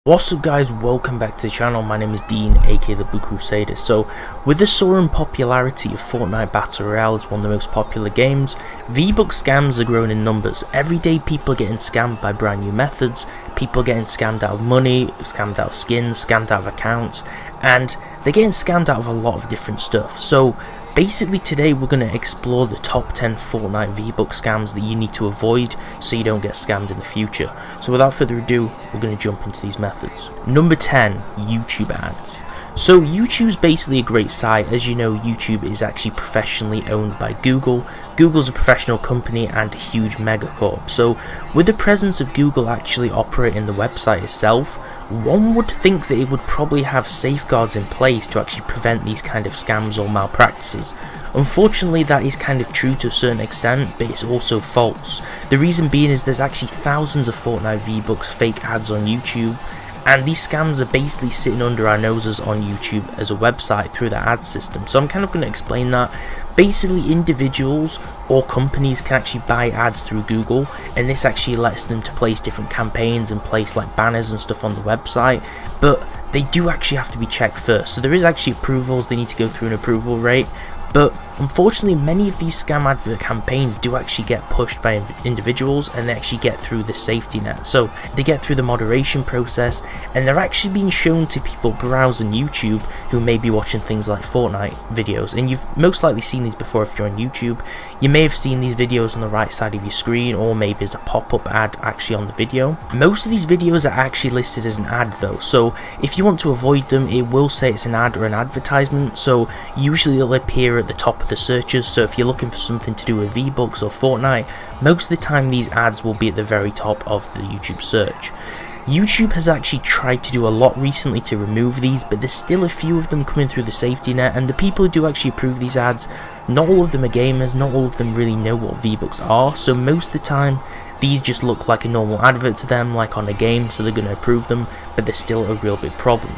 What's up guys, welcome back to the channel. My name is Dean, aka the Blue Crusader. So with the soaring popularity of Fortnite Battle Royale as one of the most popular games, VBucks scams are growing in numbers. Every day people are getting scammed by brand new methods, people are getting scammed out of money, scammed out of skins, scammed out of accounts, and they're getting scammed out of a lot of different stuff. So basically today we're going to explore the top 10 Fortnite VBucks scams that you need to avoid so you don't get scammed in the future. So without further ado, we're going to jump into these methods. Number 10, YouTube ads. So YouTube's basically a great site. As you know, YouTube is actually professionally owned by Google. Google's a professional company and a huge megacorp. So with the presence of Google actually operating the website itself, one would think that it would probably have safeguards in place to actually prevent these kind of scams or malpractices. Unfortunately, that is kind of true to a certain extent, but it's also false. The reason being is there's actually thousands of Fortnite VBucks fake ads on YouTube, and these scams are basically sitting under our noses on YouTube as a website through the ad system. So I'm kind of going to explain that. Basically, individuals or companies can actually buy ads through Google, and this actually lets them to place different campaigns and place like banners and stuff on the website, but they do actually have to be checked first. So there is actually approvals, they need to go through an approval rate. But unfortunately, many of these scam advert campaigns do actually get pushed by individuals, and they actually get through the safety net. So they get through the moderation process, and they're actually being shown to people browsing YouTube who may be watching things like Fortnite videos. And you've most likely seen these before if you're on YouTube. You may have seen these videos on the right side of your screen, or maybe as a pop-up ad actually on the video. Most of these videos are actually listed as an ad though, so if you want to avoid them, it will say it's an ad or an advertisement. So usually it'll appear at the top of the searches. So if you're looking for something to do with VBucks or Fortnite, most of the time these ads will be at the very top of the YouTube search. YouTube has actually tried to do a lot recently to remove these, but there's still a few of them coming through the safety net, and the people who do actually approve these ads, not all of them are gamers, not all of them really know what VBucks are, so most of the time these just look like a normal advert to them, like on a game, so they're going to approve them, but they're still a real big problem.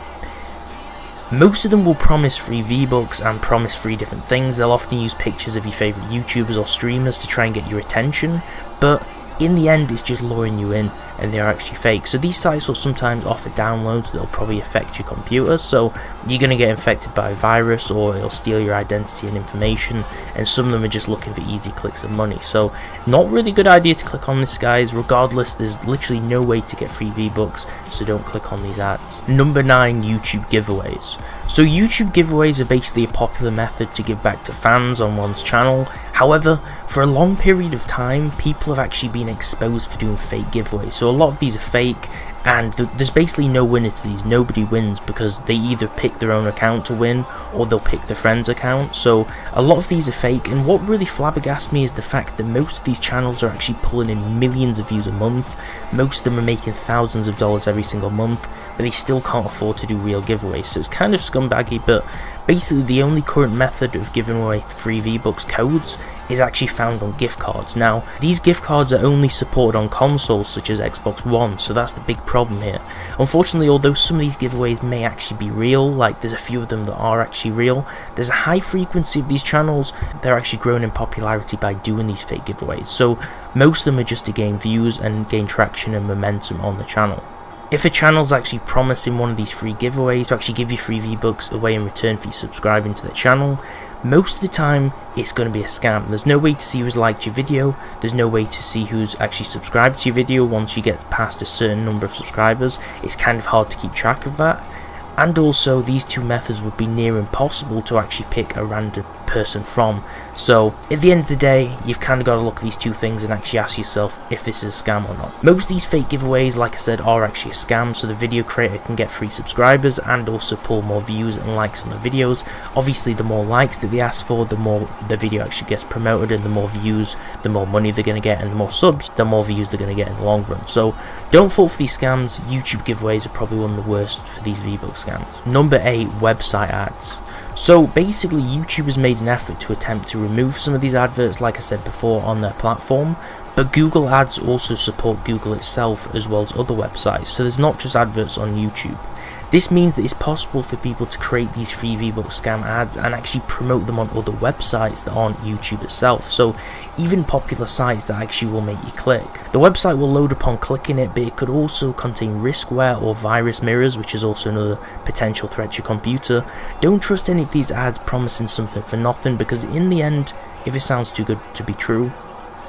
Most of them will promise free VBucks and promise free different things. They'll often use pictures of your favourite YouTubers or streamers to try and get your attention, but in the end it's just luring you in, and they're actually fake. So these sites will sometimes offer downloads that'll probably affect your computer, so you're going to get infected by a virus, or it'll steal your identity and information, and some of them are just looking for easy clicks and money. So not really a good idea to click on this, guys. Regardless, there's literally no way to get free VBucks, so don't click on these ads. Number 9, YouTube giveaways. So YouTube giveaways are basically a popular method to give back to fans on one's channel. However, for a long period of time, people have actually been exposed for doing fake giveaways. So a lot of these are fake, and there's basically no winner to these. Nobody wins because they either pick their own account to win, or they'll pick their friend's account. So a lot of these are fake, and what really flabbergasts me is the fact that most of these channels are actually pulling in millions of views a month. Most of them are making thousands of dollars every single month, but they still can't afford to do real giveaways. So it's kind of scumbaggy, but basically the only current method of giving away free VBucks codes is actually found on gift cards. Now, these gift cards are only supported on consoles such as Xbox One, so that's the big problem here. Unfortunately, although some of these giveaways may actually be real, like there's a few of them that are actually real, there's a high frequency of these channels. They're actually growing in popularity by doing these fake giveaways, so most of them are just to gain views and gain traction and momentum on the channel. If a channel's actually promising one of these free giveaways to actually give you free VBucks away in return for you subscribing to the channel, most of the time it's going to be a scam. There's no way to see who's liked your video, there's no way to see who's actually subscribed to your video once you get past a certain number of subscribers. It's kind of hard to keep track of that. And also, these two methods would be near impossible to actually pick a random person from. So at the end of the day, you've kind of got to look at these two things and actually ask yourself if this is a scam or not. Most of these fake giveaways, like I said, are actually a scam, so the video creator can get free subscribers and also pull more views and likes on the videos. Obviously, the more likes that they ask for, the more the video actually gets promoted, and the more views, the more money they're going to get, and the more subs, the more views they're going to get in the long run. So don't fall for these scams. YouTube giveaways are probably one of the worst for these VBucks scams. Number 8, website ads. So basically, YouTube has made an effort to attempt to remove some of these adverts, like I said before, on their platform, but Google ads also support Google itself as well as other websites, so there's not just adverts on YouTube. This means that it's possible for people to create these free VBucks scam ads and actually promote them on other websites that aren't YouTube itself, so even popular sites that actually will make you click. The website will load upon clicking it, but it could also contain riskware or virus mirrors, which is also another potential threat to your computer. Don't trust any of these ads promising something for nothing, because in the end, if it sounds too good to be true,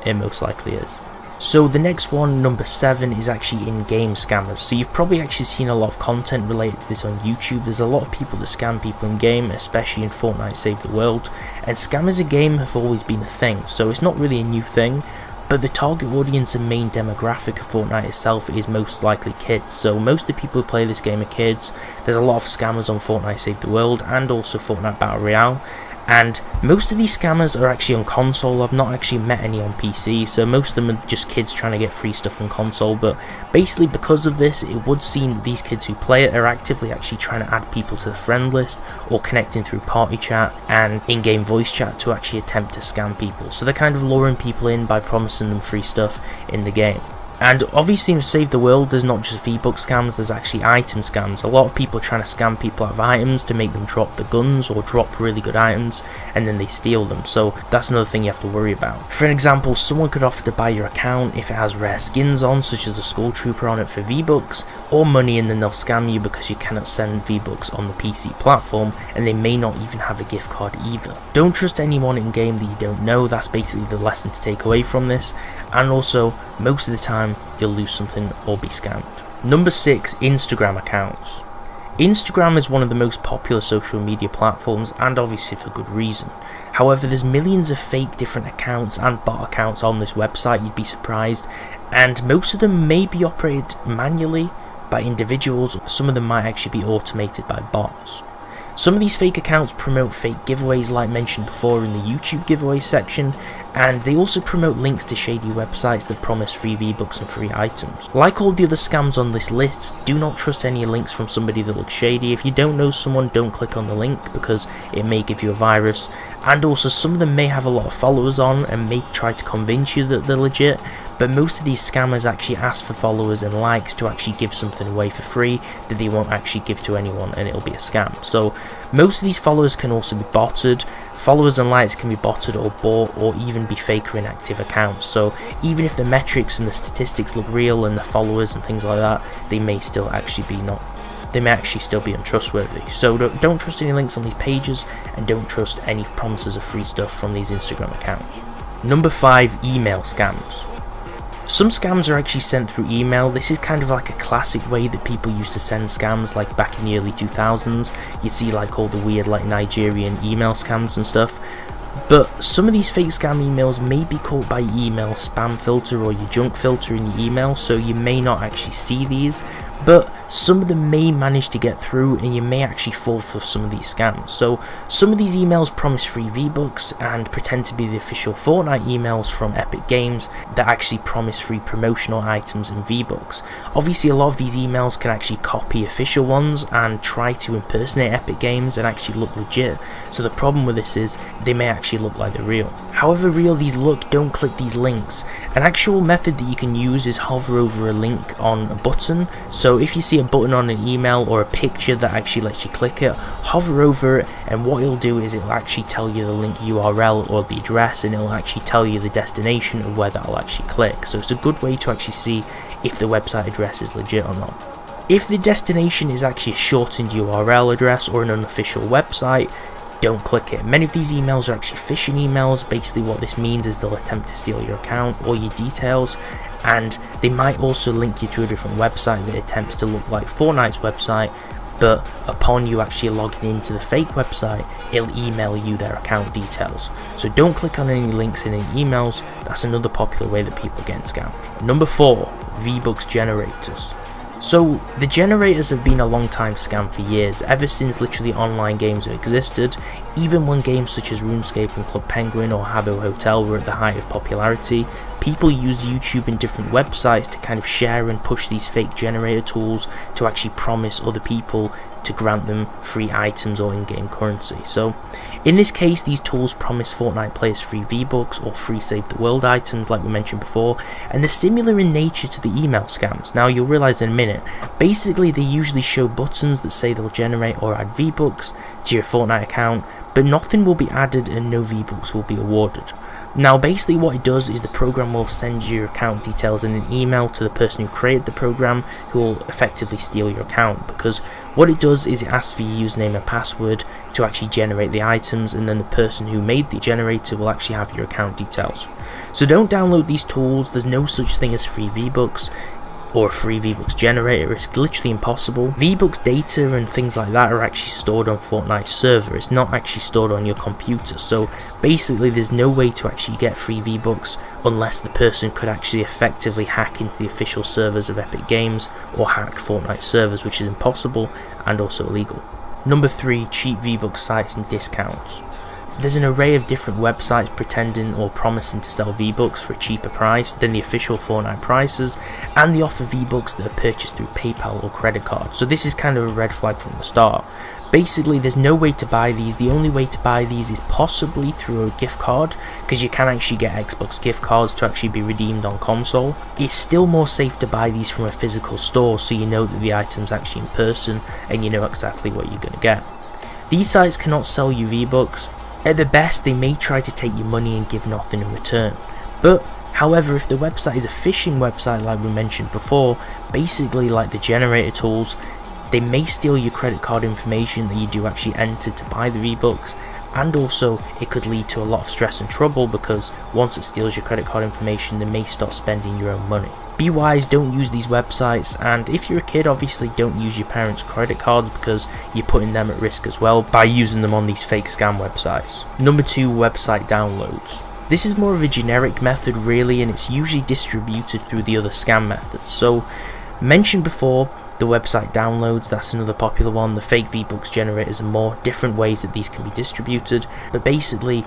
it most likely is. So the next one, number 7, is actually in-game scammers. So you've probably actually seen a lot of content related to this on YouTube. There's a lot of people that scam people in-game, especially in Fortnite Save the World, and scammers in-game have always been a thing, so it's not really a new thing, but the target audience and main demographic of Fortnite itself is most likely kids, so most of the people who play this game are kids. There's a lot of scammers on Fortnite Save the World and also Fortnite Battle Royale. And most of these scammers are actually on console. I've not actually met any on PC, so most of them are just kids trying to get free stuff on console. But basically, because of this, it would seem that these kids who play it are actively actually trying to add people to the friend list or connecting through party chat and in-game voice chat to actually attempt to scam people. So they're kind of luring people in by promising them free stuff in the game. And obviously in Save the World, there's not just VBucks scams, there's actually item scams. A lot of people are trying to scam people out of items to make them drop the guns or drop really good items, and then they steal them. So that's another thing you have to worry about. For an example, someone could offer to buy your account if it has rare skins on, such as a Skull Trooper on it for VBucks, or money, and then they'll scam you because you cannot send VBucks on the PC platform, and they may not even have a gift card either. Don't trust anyone in game that you don't know. That's basically the lesson to take away from this. And also, most of the time, you'll lose something or be scammed. Number 6, Instagram accounts. Instagram is one of the most popular social media platforms, and obviously for good reason. However, there's millions of fake different accounts and bot accounts on this website, you'd be surprised, and most of them may be operated manually by individuals. Some of them might actually be automated by bots. Some of these fake accounts promote fake giveaways like mentioned before in the YouTube giveaway section, and they also promote links to shady websites that promise free VBucks and free items. Like all the other scams on this list, do not trust any links from somebody that looks shady. If you don't know someone, don't click on the link because it may give you a virus, and also some of them may have a lot of followers on and may try to convince you that they're legit, but most of these scammers actually ask for followers and likes to actually give something away for free that they won't actually give to anyone, and it'll be a scam. So most of these followers can also be botted. Followers and likes can be botted or bought, or even be fake or inactive accounts. So even if the metrics and the statistics look real and the followers and things like that, they may still actually be they may actually still be untrustworthy. So don't trust any links on these pages, and don't trust any promises of free stuff from these Instagram accounts. Number 5, email scams. Some scams are actually sent through email. This is kind of like a classic way that people used to send scams, like back in the early 2000s. You'd see like all the weird like Nigerian email scams and stuff. But some of these fake scam emails may be caught by your email spam filter or your junk filter in your email, so you may not actually see these, but some of them may manage to get through and you may actually fall for some of these scams. So some of these emails promise free VBucks and pretend to be the official Fortnite emails from Epic Games that actually promise free promotional items and VBucks. Obviously a lot of these emails can actually copy official ones and try to impersonate Epic Games and actually look legit. So the problem with this is they may actually look like they're real. However real these look, don't click these links. An actual method that you can use is hover over a link on a button. So if you see a button on an email or a picture that actually lets you click it, hover over it, and what it'll do is it'll actually tell you the link URL or the address, and it'll actually tell you the destination of where that'll actually click. So it's a good way to actually see if the website address is legit or not. If the destination is actually a shortened URL address or an unofficial website, don't click it. Many of these emails are actually phishing emails. Basically what this means is they'll attempt to steal your account or your details, and they might also link you to a different website that attempts to look like Fortnite's website, but upon you actually logging into the fake website, it'll email you their account details. So don't click on any links in any emails. That's another popular way that people get scammed. Number 4, VBucks generators. So the generators have been a long time scam for years, ever since literally online games have existed. Even when games such as RuneScape and Club Penguin or Habbo Hotel were at the height of popularity, people use YouTube and different websites to kind of share and push these fake generator tools to actually promise other people to grant them free items or in-game currency. So in this case, these tools promise Fortnite players free VBucks or free Save the World items like we mentioned before, and they're similar in nature to the email scams. Now you'll realise in a minute minute. Basically, they usually show buttons that say they'll generate or add V-Bucks to your Fortnite account, but nothing will be added and no V-Bucks will be awarded. Now basically what it does is the program will send your account details in an email to the person who created the program, who will effectively steal your account, because what it does is it asks for your username and password to actually generate the items, and then the person who made the generator will actually have your account details. So don't download these tools. There's no such thing as free V-Bucks or a free V-Bucks generator. It's literally impossible. V-Bucks data and things like that are actually stored on Fortnite's server. It's not actually stored on your computer, so basically there's no way to actually get free V-Bucks unless the person could actually effectively hack into the official servers of Epic Games or hack Fortnite servers, which is impossible and also illegal. Number 3, cheap V-Bucks sites and discounts. There's an array of different websites pretending or promising to sell V-Bucks for a cheaper price than the official Fortnite prices, and they offer V-Bucks that are purchased through PayPal or credit card, so this is kind of a red flag from the start. Basically there's no way to buy these. The only way to buy these is possibly through a gift card, because you can actually get Xbox gift cards to actually be redeemed on console. It's still more safe to buy these from a physical store, so you know that the item's actually in person and you know exactly what you're going to get. These sites cannot sell you V-Bucks. At the best, they may try to take your money and give nothing in return. But, however, if the website is a phishing website like we mentioned before, basically like the generator tools, they may steal your credit card information that you do actually enter to buy the V-Bucks, and also it could lead to a lot of stress and trouble, because once it steals your credit card information, they may start spending your own money. Be wise, don't use these websites, and if you're a kid, obviously don't use your parents' credit cards, because you're putting them at risk as well by using them on these fake scam websites. Number 2, website downloads. This is more of a generic method really, and it's usually distributed through the other scam methods. So, mentioned before, the website downloads, that's another popular one. The fake V-Bucks generators and more, different ways that these can be distributed, but basically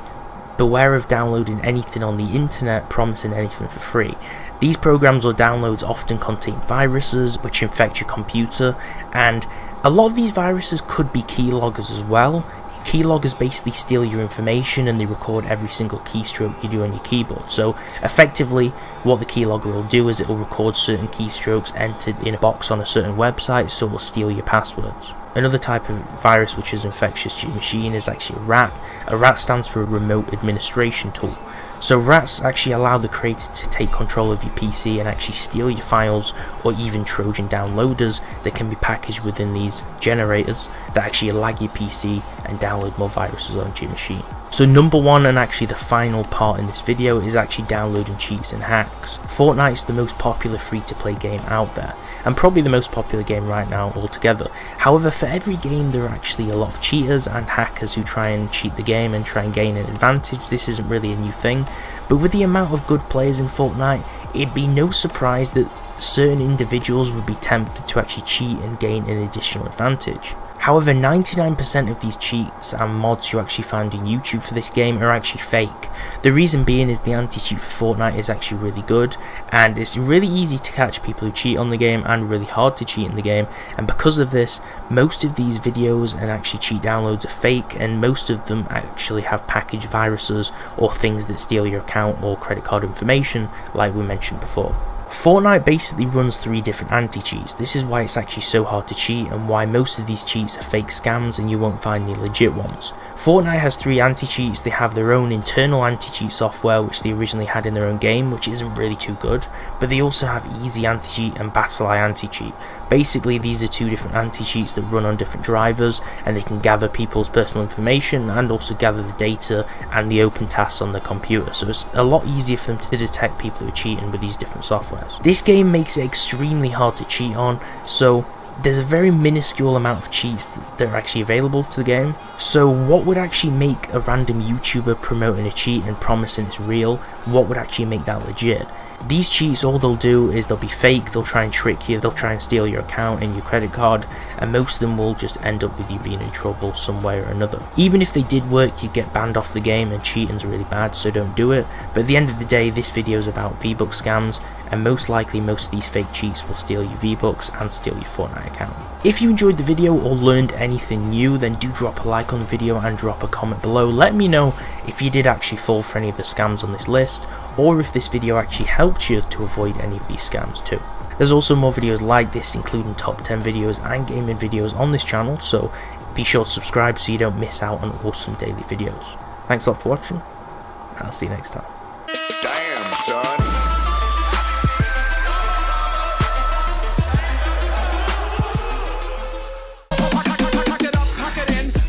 beware of downloading anything on the internet promising anything for free. These programs or downloads often contain viruses which infect your computer, and a lot of these viruses could be keyloggers as well. Keyloggers basically steal your information and they record every single keystroke you do on your keyboard. So effectively what the keylogger will do is it will record certain keystrokes entered in a box on a certain website, so it will steal your passwords. Another type of virus which is infectious to your machine is actually a rat. A rat stands for a remote administration tool. So rats actually allow the creator to take control of your PC and actually steal your files, or even Trojan downloaders that can be packaged within these generators that actually lag your PC and download more viruses onto your machine. So number 1, and actually the final part in this video, is actually downloading cheats and hacks. Fortnite's the most popular free-to-play game out there, and probably the most popular game right now altogether. However, for every game there are actually a lot of cheaters and hackers who try and cheat the game and try and gain an advantage. This isn't really a new thing, but with the amount of good players in Fortnite, it'd be no surprise that certain individuals would be tempted to actually cheat and gain an additional advantage. However, 99% of these cheats and mods you actually find in YouTube for this game are actually fake. The reason being is the anti-cheat for Fortnite is actually really good, and it's really easy to catch people who cheat on the game and really hard to cheat in the game, and because of this, most of these videos and actually cheat downloads are fake, and most of them actually have packaged viruses or things that steal your account or credit card information like we mentioned before. Fortnite basically runs 3 different anti-cheats. This is why it's actually so hard to cheat, and why most of these cheats are fake scams and you won't find any legit ones. Fortnite has 3 anti-cheats. They have their own internal anti-cheat software which they originally had in their own game, which isn't really too good, but they also have easy anti-cheat and battle eye anti-cheat. Basically these are 2 different anti-cheats that run on different drivers, and they can gather people's personal information and also gather the data and the open tasks on their computer, so it's a lot easier for them to detect people who are cheating with these different softwares. This game makes it extremely hard to cheat on, so there's a very minuscule amount of cheats that are actually available to the game. So what would actually make a random YouTuber promoting a cheat and promising it's real, what would actually make that legit? These cheats, all they'll do is they'll be fake, they'll try and trick you, they'll try and steal your account and your credit card, and most of them will just end up with you being in trouble some way or another. Even if they did work, you'd get banned off the game, and cheating's really bad, so don't do it. But at the end of the day, this video is about V-Bucks scams, and most likely most of these fake cheats will steal your V-Bucks and steal your Fortnite account. If you enjoyed the video or learned anything new, then do drop a like on the video and drop a comment below. Let me know if you did actually fall for any of the scams on this list, or if this video actually helped you to avoid any of these scams too. There's also more videos like this, including top 10 videos and gaming videos on this channel, so be sure to subscribe so you don't miss out on awesome daily videos. Thanks a lot for watching, and I'll see you next time. Damn, son.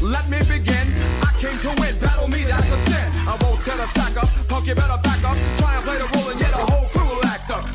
Let me begin. I came to win. Battle me, that's a sin. I won't tell a sack up. Punk, you better back up. Try and play the role and yet a whole crew will act up.